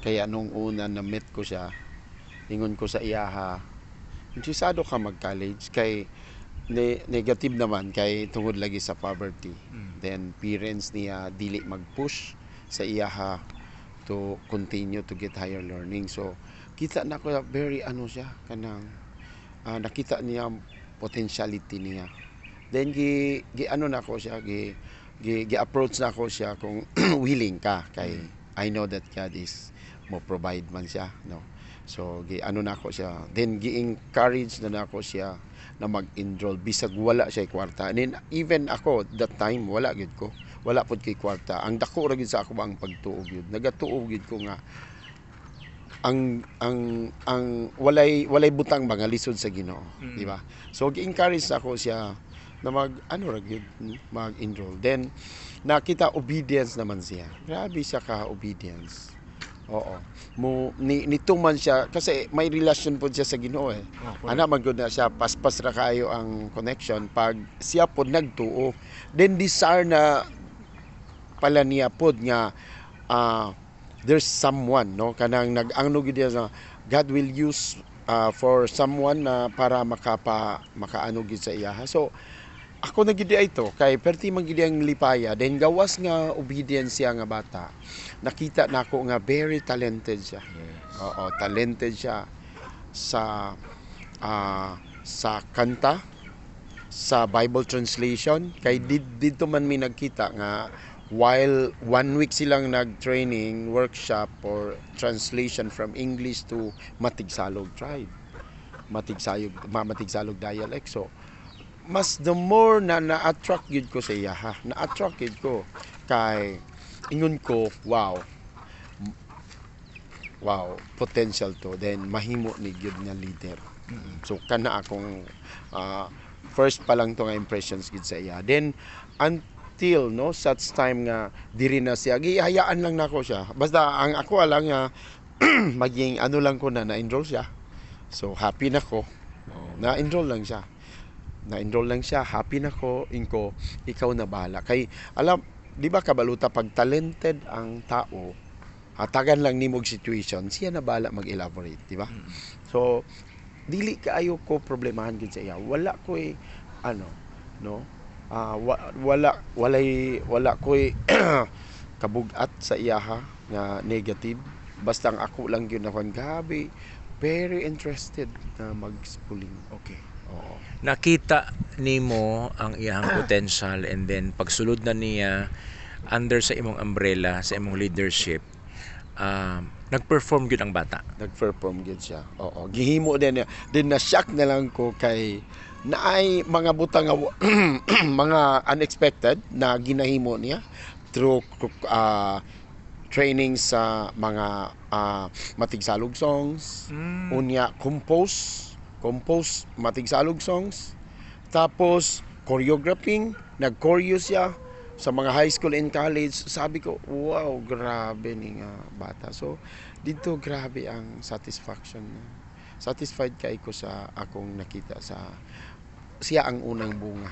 Kaya nung una na meet ko siya, ingon ko sa iyaha, interesado ka mag-college kay negative naman kay tungod lagi sa poverty. Then parents niya dili mag-push sa iyaha to continue to get higher learning. So kita na ko very siya kanang nakita niya potentiality niya. Then nako siya approach na ako siya kung willing ka kay I know that God is mo provide man siya, no. So nako siya. Then gi-encourage na nako siya na mag-enroll bisag wala siya kwarta. And then even ako that time wala gid ko. Wala pud kay kwarta. Ang dako ra gid sa ako ang pagtuog yun. Nagatuog gid ko nga ang walay butang mga lisod sa Ginoo, di ba? So gi-encourage ako siya na mag-enroll. Then nakita obedience naman siya. Grabe siya ka obedience. Oo. Nituman siya kasi may relasyon po siya sa Ginoo eh. Ana man gud na siya paspas ra kaayo ang connection pag siya pod nagtuo. Then desire na pala niya pod nga there's someone no kanang nag-angno gid sa God will use for someone na para makaano gid sa iya. So ako na gid ito kay perti man gid ang lipaya then gawas nga obedience siya nga bata. Nakita nako nga very talented siya. Yes. Oo, talented siya sa sa kanta, sa Bible translation. Kay dito man mi nagkita nga while 1 week silang nag-training workshop or translation from English to Matigsalog tribe, Matigsalog dialect. So mas the more na-attract yun ko sa iya, na-attract yun ko kay ingon ko, wow, potential to, then mahimo ni gyud nga leader. So kana akong first pa lang to nga impressions gid sa iya. Then until no such time nga diri na siya, gihayaan lang nako siya. Basta ang ako lang nga maging ano lang ko na-enroll siya. So happy na ko. Na-enroll lang siya. Happy na ko, inko, ikaw na bahala. Kay alam, di ba kabaluta pag talented ang tao, hatagan lang nimog situation, siya na bahala mag-elaborate, di ba? So dili kaayo ko problemahan gid sa iya. Wala ko wala ko kabugat sa iya nga negative. Basta ang ako lang gyud na gabi, very interested na mag-schooling. Okay. Oo. Nakita nimo ang iyang potential, and then pagsulod na niya under sa imong umbrella, sa imong leadership, nag-perform gyud ang bata. Nag-perform gyud siya. Oo. Gihimo din niya. Din na shock na lang ko kay naay mga butang nga mga unexpected na ginahimo niya through training sa mga Matigsalog songs, unya compose Matigsalog songs, tapos choreographing, nag-choreo siya sa mga high school and college. Sabi ko, wow, grabe ni nga bata. So dito grabe ang satisfaction. Satisfied kay ko sa akong nakita sa siya ang unang bunga.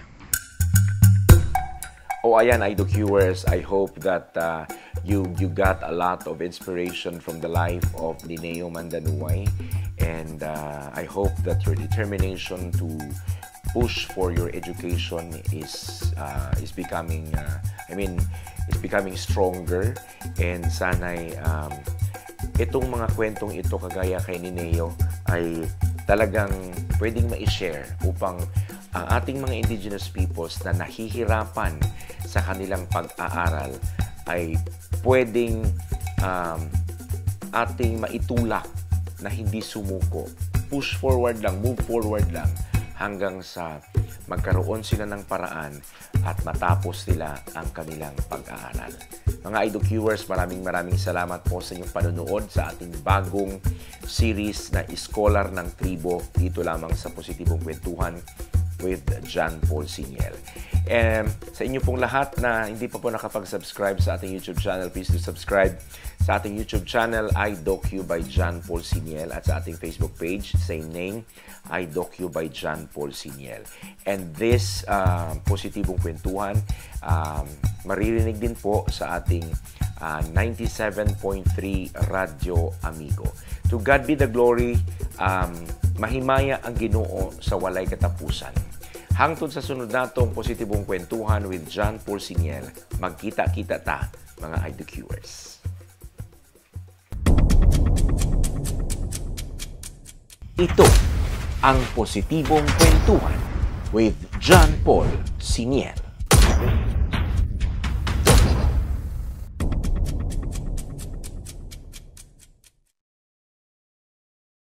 Ayan, IDOCuers, I hope that you got a lot of inspiration from the life of Lineo Mandanuay, and I hope that your determination to push for your education is becoming is becoming stronger, and sana'y itong mga kwentong ito kagaya kay Lineo ay talagang pwedeng ma-share upang ang ating mga indigenous peoples na nahihirapan sa kanilang pag-aaral ay pwedeng ating maitulak na hindi sumuko. Push forward lang, move forward lang hanggang sa magkaroon sila ng paraan at matapos nila ang kanilang pag-aaral. Mga IDOCuers, maraming salamat po sa inyong panonood sa ating bagong series na Scholar ng Tribo, dito lamang sa Positibong Kwentuhan with John Paul Siniel. Sa inyo pong lahat na hindi pa po nakapag-subscribe sa ating YouTube channel, please do subscribe sa ating YouTube channel, iDocu by John Paul Siniel, at sa ating Facebook page, same name, iDocu by John Paul Siniel. And this Positibong Kwentuhan, maririnig din po sa ating 97.3 Radyo Amigo. To God be the glory. Mahimaya ang Ginoo sa walay katapusan. Hangtod sa sunod natong Positibong Kwentuhan with John Paul Siniel, magkita-kita ta, mga IDOCuers. Ito ang Positibong Kwentuhan with John Paul Siniel.